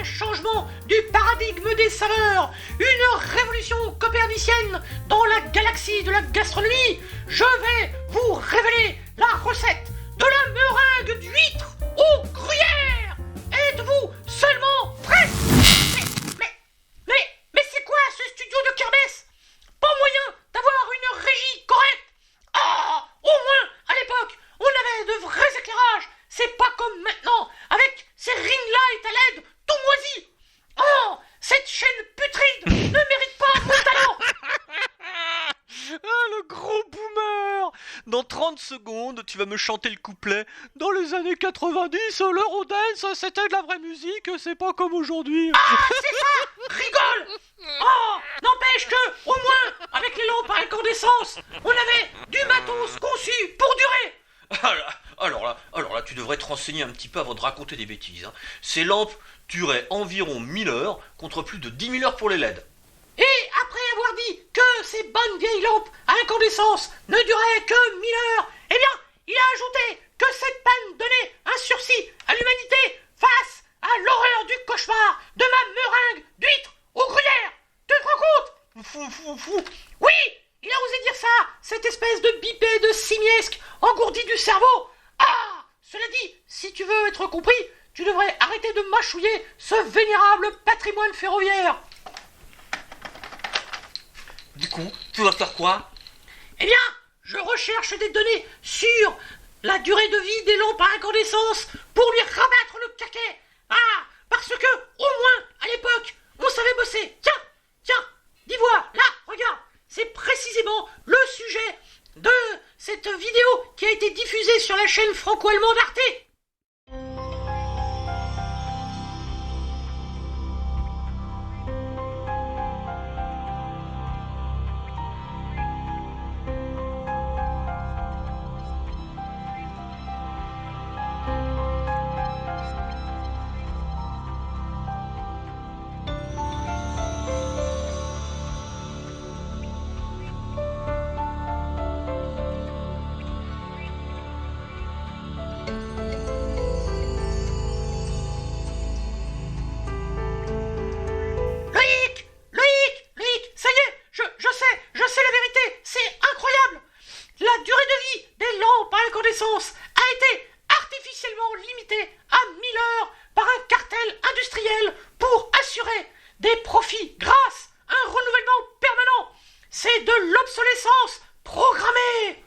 changement du paradigme des saveurs, une révolution copernicienne dans la galaxie de la gastronomie, je vais vous révéler la recette de la meringue d'huître au gruyère. Êtes-vous seulement prêts? Mais c'est quoi ce studio de kermesse? Pas moyen d'avoir une régie correcte? Ah, au moins, à l'époque, on avait de vrais éclairages. C'est pas comme maintenant, avec ces ring lights à LED tout moisis. Oh, cette chaîne putride ne mérite pas mon talent. Ah, le gros boomer! Dans 30 secondes, tu vas me chanter le couplet. Dans les années 90, l'Eurodance, c'était de la vraie musique, c'est pas comme aujourd'hui. Ah, c'est ça, rigole. Oh, n'empêche que, au moins, avec les lampes à incandescence, on avait du matos conçu pour durer. Alors là, tu devrais te renseigner un petit peu avant de raconter des bêtises. Hein. Ces lampes duraient environ 1000 heures contre plus de 10 000 heures pour les LED. Et après avoir dit que ces bonnes vieilles lampes à incandescence ne duraient que 1000 heures, eh bien, il a ajouté que cette panne donnait un sursis à l'humanité face à l'horreur du cauchemar de ma meringue d'huître au gruyère. Tu te rends compte? Fou. Oui, il a osé dire ça, cette espèce de bipède simiesque engourdi du cerveau. Ah, cela dit, si tu veux être compris, tu devrais arrêter de mâchouiller ce vénérable patrimoine ferroviaire. Du coup, tu vas faire quoi? Eh bien, je recherche des données sur la durée de vie des lampes à incandescence pour lui rabattre le caquet. Ah, parce que, au moins, à l'époque, on savait bosser. Tiens, dis-moi, là, regarde, c'est précisément le sujet de cette vidéo qui a été diffusée sur la chaîne franco-allemande Arte. Loïc, ça y est, je sais la vérité, c'est incroyable. La durée de vie des lampes à incandescence a été artificiellement limitée à 1000 heures par un cartel industriel pour assurer des profits grâce à un renouvellement permanent. C'est de l'obsolescence programmée.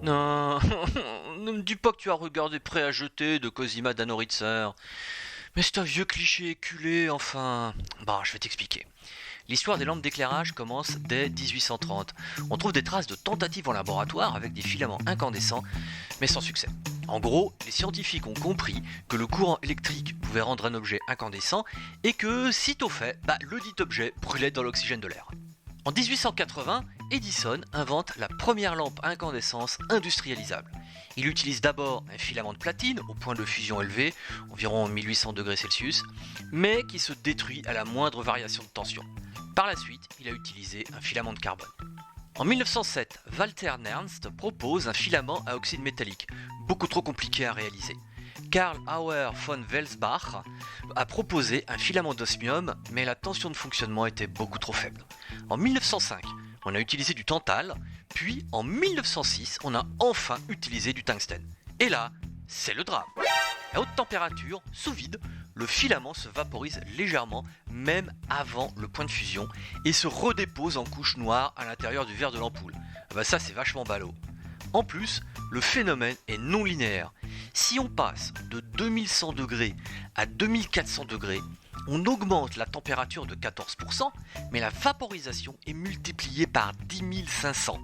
Non, ne me dis pas que tu as regardé Prêt à jeter de Cosima Danoritzer. Mais c'est un vieux cliché éculé, enfin. Bon, je vais t'expliquer. L'histoire des lampes d'éclairage commence dès 1830. On trouve des traces de tentatives en laboratoire avec des filaments incandescents, mais sans succès. En gros, les scientifiques ont compris que le courant électrique pouvait rendre un objet incandescent et que, sitôt fait, le dit objet brûlait dans l'oxygène de l'air. En 1880, Edison invente la première lampe à incandescence industrialisable. Il utilise d'abord un filament de platine au point de fusion élevé, environ 1800 degrés Celsius, mais qui se détruit à la moindre variation de tension. Par la suite, il a utilisé un filament de carbone. En 1907, Walter Nernst propose un filament à oxyde métallique, beaucoup trop compliqué à réaliser. Karl Auer von Welsbach a proposé un filament d'osmium, mais la tension de fonctionnement était beaucoup trop faible. En 1905, on a utilisé du tantal, puis en 1906, on a enfin utilisé du tungstène. Et là, c'est le drame. À haute température, sous vide, le filament se vaporise légèrement, même avant le point de fusion, et se redépose en couche noire à l'intérieur du verre de l'ampoule. Ça, c'est vachement ballot. En plus, le phénomène est non linéaire. Si on passe de 2100 degrés à 2400 degrés, on augmente la température de 14%, mais la vaporisation est multipliée par 10 500.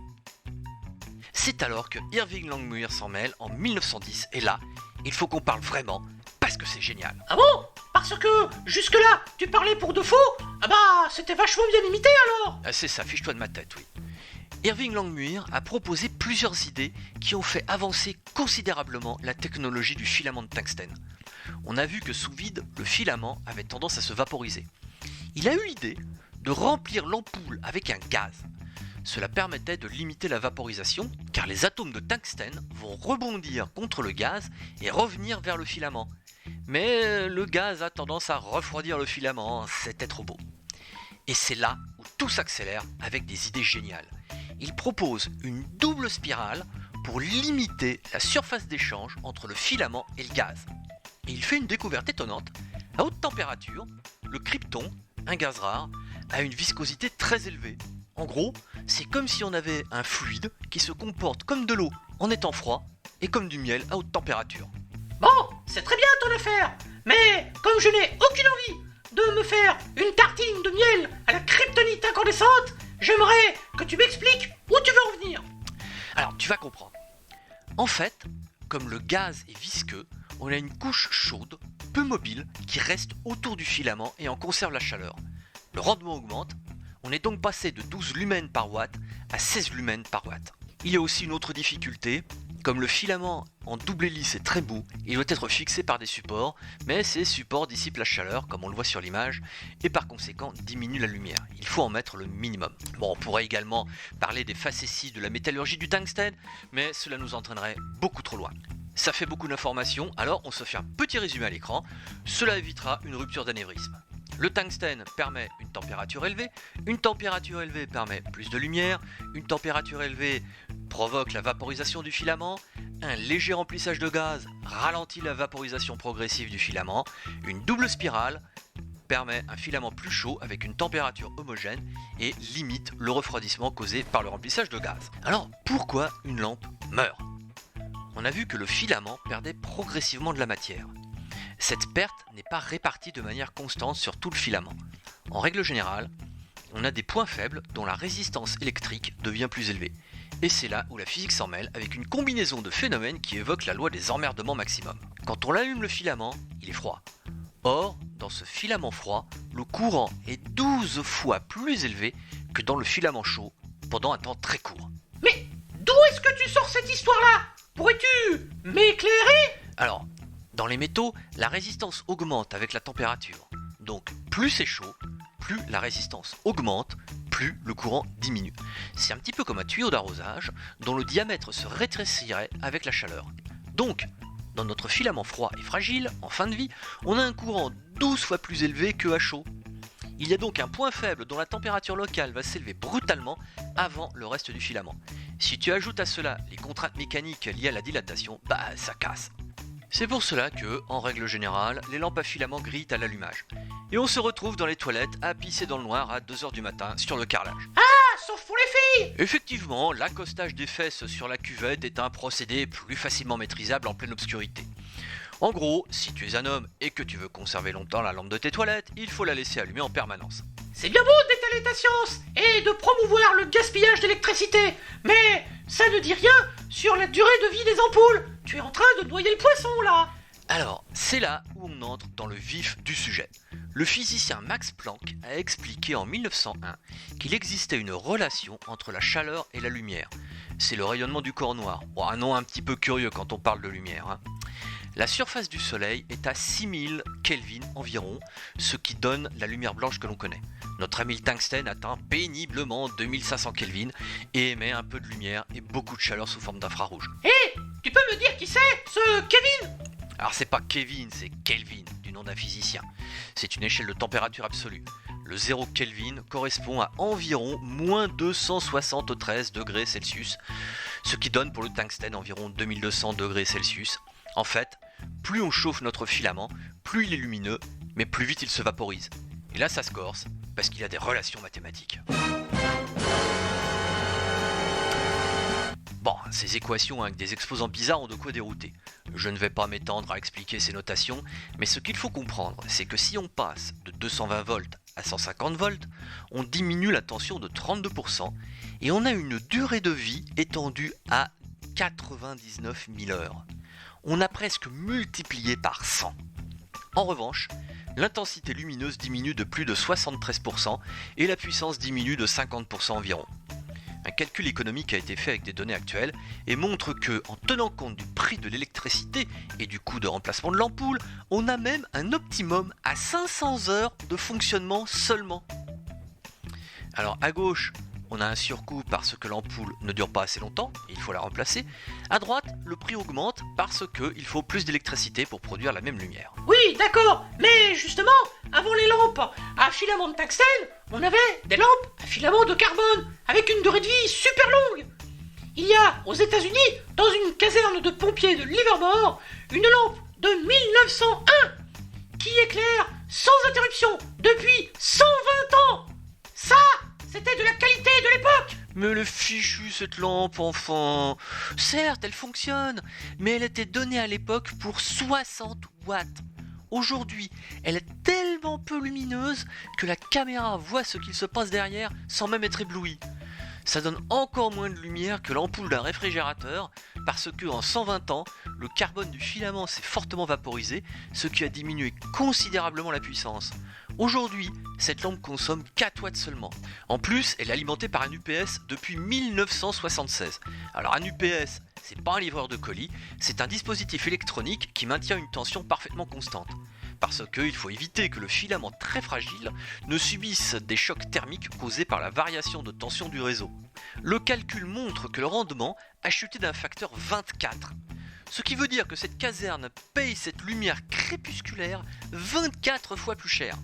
C'est alors que Irving Langmuir s'en mêle en 1910, et là, il faut qu'on parle vraiment, parce que c'est génial. Ah bon? Parce que jusque-là, tu parlais pour de faux? Ah bah, c'était vachement bien imité alors. Ah, c'est ça, fiche-toi de ma tête, oui. Irving Langmuir a proposé plusieurs idées qui ont fait avancer considérablement la technologie du filament de tungstène. On a vu que sous vide, le filament avait tendance à se vaporiser. Il a eu l'idée de remplir l'ampoule avec un gaz. Cela permettait de limiter la vaporisation, car les atomes de tungstène vont rebondir contre le gaz et revenir vers le filament. Mais le gaz a tendance à refroidir le filament, c'était trop beau. Et c'est là où tout s'accélère avec des idées géniales. Il propose une double spirale pour limiter la surface d'échange entre le filament et le gaz. Et il fait une découverte étonnante. À haute température, le krypton, un gaz rare, a une viscosité très élevée. En gros, c'est comme si on avait un fluide qui se comporte comme de l'eau en étant froid et comme du miel à haute température. Bon, c'est très bien ton affaire, mais comme je n'ai aucune envie de me faire une tartine de miel à la kryptonite incandescente, j'aimerais que tu m'expliques où tu veux en venir. Alors, tu vas comprendre. En fait, comme le gaz est visqueux, on a une couche chaude, peu mobile, qui reste autour du filament et en conserve la chaleur. Le rendement augmente, on est donc passé de 12 lumens par watt à 16 lumens par watt. Il y a aussi une autre difficulté, comme le filament en double hélice est très mou, il doit être fixé par des supports, mais ces supports dissipent la chaleur, comme on le voit sur l'image, et par conséquent diminuent la lumière. Il faut en mettre le minimum. Bon, on pourrait également parler des facéties de la métallurgie du tungstène, mais cela nous entraînerait beaucoup trop loin. Ça fait beaucoup d'informations, alors on se fait un petit résumé à l'écran, cela évitera une rupture d'anévrisme. Le tungstène permet une température élevée permet plus de lumière, une température élevée provoque la vaporisation du filament, un léger remplissage de gaz ralentit la vaporisation progressive du filament, une double spirale permet un filament plus chaud avec une température homogène et limite le refroidissement causé par le remplissage de gaz. Alors pourquoi une lampe meurt ? On a vu que le filament perdait progressivement de la matière. Cette perte n'est pas répartie de manière constante sur tout le filament. En règle générale, on a des points faibles dont la résistance électrique devient plus élevée. Et c'est là où la physique s'en mêle avec une combinaison de phénomènes qui évoquent la loi des emmerdements maximum. Quand on allume le filament, il est froid. Or, dans ce filament froid, le courant est 12 fois plus élevé que dans le filament chaud pendant un temps très court. Mais d'où est-ce que tu sors cette histoire-là ? Pourrais-tu m'éclairer ? Alors, dans les métaux, la résistance augmente avec la température. Donc, plus c'est chaud, plus la résistance augmente, plus le courant diminue. C'est un petit peu comme un tuyau d'arrosage dont le diamètre se rétrécirait avec la chaleur. Donc, dans notre filament froid et fragile, en fin de vie, on a un courant 12 fois plus élevé que à chaud. Il y a donc un point faible dont la température locale va s'élever brutalement avant le reste du filament. Si tu ajoutes à cela les contraintes mécaniques liées à la dilatation, ça casse. C'est pour cela que, en règle générale, les lampes à filament grillent à l'allumage. Et on se retrouve dans les toilettes à pisser dans le noir à 2h du matin sur le carrelage. Ah, sauf pour les filles ! Effectivement, l'accostage des fesses sur la cuvette est un procédé plus facilement maîtrisable en pleine obscurité. En gros, si tu es un homme et que tu veux conserver longtemps la lampe de tes toilettes, il faut la laisser allumée en permanence. C'est bien beau d'étaler ta science et de promouvoir le gaspillage d'électricité, mais ça ne dit rien sur la durée de vie des ampoules. Tu es en train de noyer le poisson, là. Alors, c'est là où on entre dans le vif du sujet. Le physicien Max Planck a expliqué en 1901 qu'il existait une relation entre la chaleur et la lumière. C'est le rayonnement du corps noir. Bon, un nom un petit peu curieux quand on parle de lumière, hein. La surface du Soleil est à 6000 Kelvin environ, ce qui donne la lumière blanche que l'on connaît. Notre ami le tungstène atteint péniblement 2500 Kelvin et émet un peu de lumière et beaucoup de chaleur sous forme d'infrarouge. Hé, tu peux me dire qui c'est, ce Kevin ? Alors c'est pas Kevin, c'est Kelvin, du nom d'un physicien. C'est une échelle de température absolue. Le 0 Kelvin correspond à environ moins 273 degrés Celsius, ce qui donne pour le tungstène environ 2200 degrés Celsius. En fait, plus on chauffe notre filament, plus il est lumineux, mais plus vite il se vaporise. Et là ça se corse, parce qu'il y a des relations mathématiques. Bon, ces équations avec des exposants bizarres ont de quoi dérouter. Je ne vais pas m'étendre à expliquer ces notations, mais ce qu'il faut comprendre, c'est que si on passe de 220 volts à 150 volts, on diminue la tension de 32%, et on a une durée de vie étendue à 99 000 heures. On a presque multiplié par 100. En revanche, l'intensité lumineuse diminue de plus de 73% et la puissance diminue de 50% environ. Un calcul économique a été fait avec des données actuelles et montre que, en tenant compte du prix de l'électricité et du coût de remplacement de l'ampoule, on a même un optimum à 500 heures de fonctionnement seulement. Alors à gauche, on a un surcoût parce que l'ampoule ne dure pas assez longtemps, il faut la remplacer. À droite, le prix augmente parce qu'il faut plus d'électricité pour produire la même lumière. Oui, d'accord, mais justement, avant les lampes à filament de tungstène, on avait des lampes à filament de carbone, avec une durée de vie super longue. Il y a, aux États-Unis, dans une caserne de pompiers de Livermore, une lampe de 1901 qui éclaire sans interruption depuis 120 ans. Ça, c'était de la qualité de l'époque. Mais elle est fichue cette lampe, enfant. Certes, elle fonctionne, mais elle était donnée à l'époque pour 60 watts. Aujourd'hui, elle est tellement peu lumineuse que la caméra voit ce qu'il se passe derrière sans même être éblouie. Ça donne encore moins de lumière que l'ampoule d'un réfrigérateur parce que en 120 ans, le carbone du filament s'est fortement vaporisé, ce qui a diminué considérablement la puissance. Aujourd'hui, cette lampe consomme 4 watts seulement. En plus, elle est alimentée par un UPS depuis 1976. Alors un UPS, c'est pas un livreur de colis, c'est un dispositif électronique qui maintient une tension parfaitement constante. Parce qu'il faut éviter que le filament très fragile ne subisse des chocs thermiques causés par la variation de tension du réseau. Le calcul montre que le rendement a chuté d'un facteur 24. Ce qui veut dire que cette caserne paye cette lumière crépusculaire 24 fois plus cher.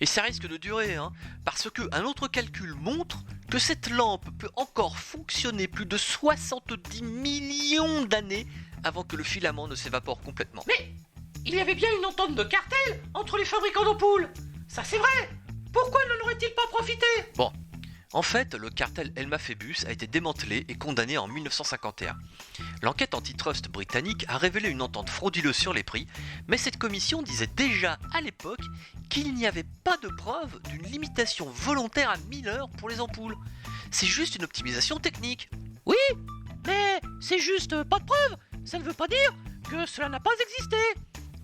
Et ça risque de durer, parce qu'un autre calcul montre que cette lampe peut encore fonctionner plus de 70 millions d'années avant que le filament ne s'évapore complètement. Mais il y avait bien une entente de cartel entre les fabricants d'ampoules. Ça c'est vrai. Pourquoi n'en aurait-il pas profité? Bon, en fait, le cartel Elma Phoebus a été démantelé et condamné en 1951. L'enquête antitrust britannique a révélé une entente frauduleuse sur les prix, mais cette commission disait déjà à l'époque qu'il n'y avait pas de preuve d'une limitation volontaire à 1000 heures pour les ampoules. C'est juste une optimisation technique. Oui, mais c'est juste pas de preuve. Ça ne veut pas dire que cela n'a pas existé.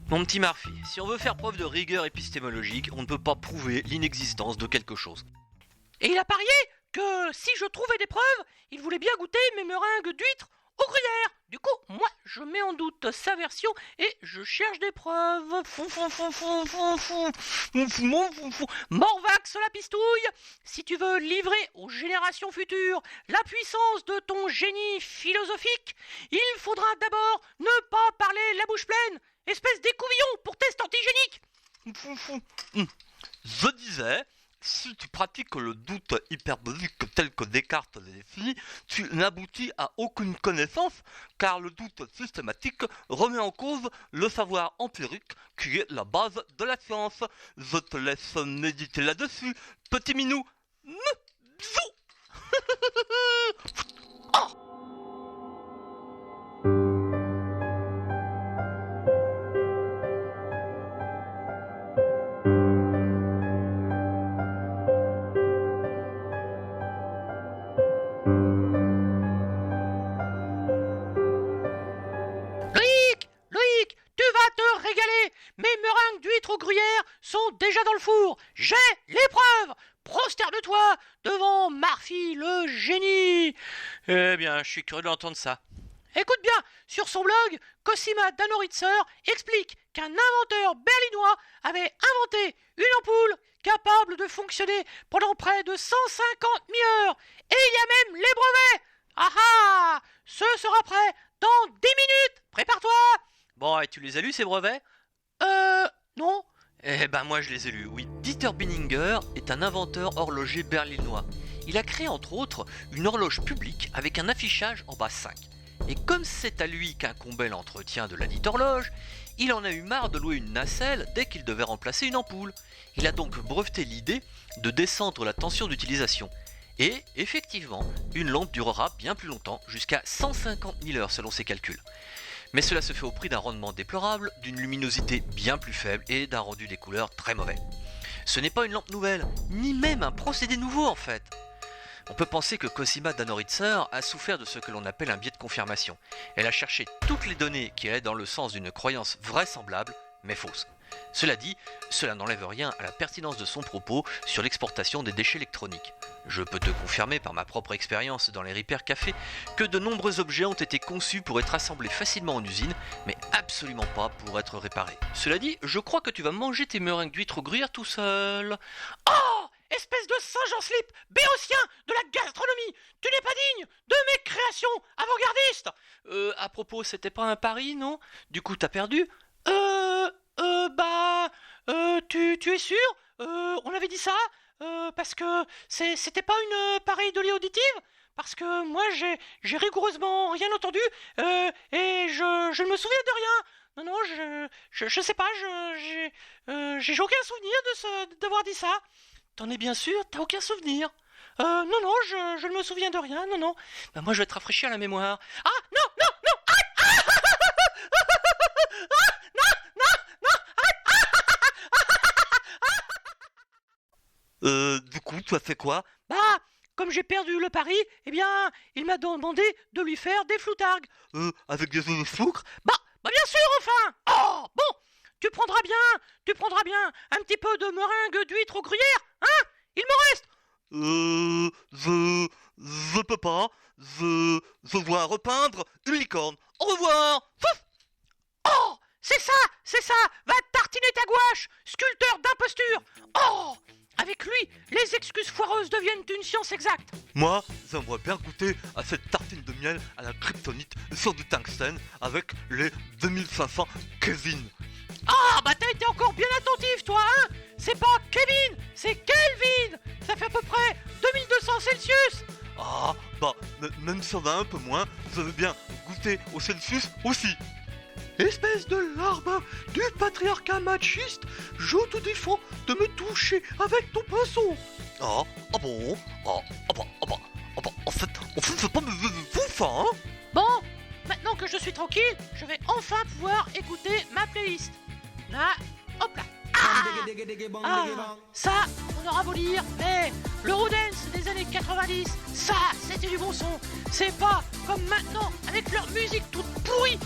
Mon petit Murphy, si on veut faire preuve de rigueur épistémologique, on ne peut pas prouver l'inexistence de quelque chose. Et il a parié que si je trouvais des preuves, il voulait bien goûter mes meringues d'huîtres au gruyère. Du coup, moi, je mets en doute sa version et je cherche des preuves. Morvax la pistouille, si tu veux livrer aux générations futures la puissance de ton génie philosophique, il faudra d'abord ne pas parler la bouche pleine, espèce d'écouvillon pour test antigénique. Je disais, si tu pratiques le doute hyperbolique tel que Descartes le définit, tu n'aboutis à aucune connaissance, car le doute systématique remet en cause le savoir empirique qui est la base de la science. Je te laisse méditer là-dessus, petit minou. Bisous. Loïc, tu vas te régaler. Mes meringues d'huîtres au gruyère sont déjà dans le four. J'ai les preuves. Prosterne-toi devant Murphy le génie. Eh bien, je suis curieux d'entendre ça. Écoute bien, sur son blog, Cosima Danoritzer explique qu'un inventeur berlinois avait inventé une ampoule capable de fonctionner pendant près de 150 000 heures. Et il y a même les brevets. Ah ah, ce sera prêt dans 10 minutes. Prépare-toi. Bon, et tu les as lus ces brevets? Non. Eh ben moi je les ai lus, oui. Dieter Binninger est un inventeur horloger berlinois. Il a créé entre autres une horloge publique avec un affichage en bas 5. Et comme c'est à lui qu'incombait l'entretien de la dite horloge, il en a eu marre de louer une nacelle dès qu'il devait remplacer une ampoule. Il a donc breveté l'idée de descendre la tension d'utilisation. Et effectivement, une lampe durera bien plus longtemps, jusqu'à 150 000 heures selon ses calculs. Mais cela se fait au prix d'un rendement déplorable, d'une luminosité bien plus faible et d'un rendu des couleurs très mauvais. Ce n'est pas une lampe nouvelle, ni même un procédé nouveau en fait. On peut penser que Cosima Danoritzer a souffert de ce que l'on appelle un biais de confirmation. Elle a cherché toutes les données qui allaient dans le sens d'une croyance vraisemblable, mais fausse. Cela dit, cela n'enlève rien à la pertinence de son propos sur l'exportation des déchets électroniques. Je peux te confirmer par ma propre expérience dans les Repair Cafés que de nombreux objets ont été conçus pour être assemblés facilement en usine, mais absolument pas pour être réparés. Cela dit, je crois que tu vas manger tes meringues d'huîtres au gruyère tout seul. Oh, espèce de singe en slip, béotien de la gastronomie. Tu n'es pas digne de mes créations avant-gardistes. À propos, c'était pas un pari, non? Du coup, t'as perdu? Tu es sûr? On avait dit ça? Parce que c'était pas une pareidolie auditive? Parce que moi j'ai rigoureusement rien entendu et je ne me souviens de rien. Non, je sais pas, j'ai aucun souvenir d'avoir dit ça. T'en es bien sûr? T'as aucun souvenir? Non, je ne me souviens de rien, non. Bah moi je vais te rafraîchir la mémoire. Ah, non! Du coup, tu as fait quoi? Bah, comme j'ai perdu le pari, eh bien, il m'a demandé de lui faire des floutargues. Avec des œufs de sucre? Bah bien sûr, enfin! Oh, bon, tu prendras bien un petit peu de meringue d'huître au gruyère, hein? Il me reste! Je peux pas. Je dois repeindre une licorne. Au revoir! Fouf! Oh, c'est ça! Va tartiner ta gouache, sculpteur d'imposture! Oh! Avec lui, les excuses foireuses deviennent une science exacte. Moi, j'aimerais bien goûter à cette tartine de miel à la kryptonite sur du tungstène avec les 2500 Kevin. Ah, bah t'as été encore bien attentif, toi, hein? C'est pas Kevin, c'est Kelvin! Ça fait à peu près 2200 Celsius! Ah, bah, même si on a un peu moins, je veux bien goûter au Celsius aussi. Espèce de larve du patriarcat machiste, je te défends de me toucher avec ton pinceau. Ah bon? En fait, c'est pas ouf, hein? Bon, maintenant que je suis tranquille, je vais enfin pouvoir écouter ma playlist. Là, hop là. Ça, on aura beau lire, mais l'Eurodance des années 90, ça, c'était du bon son. C'est pas comme maintenant, avec leur musique toute pourrie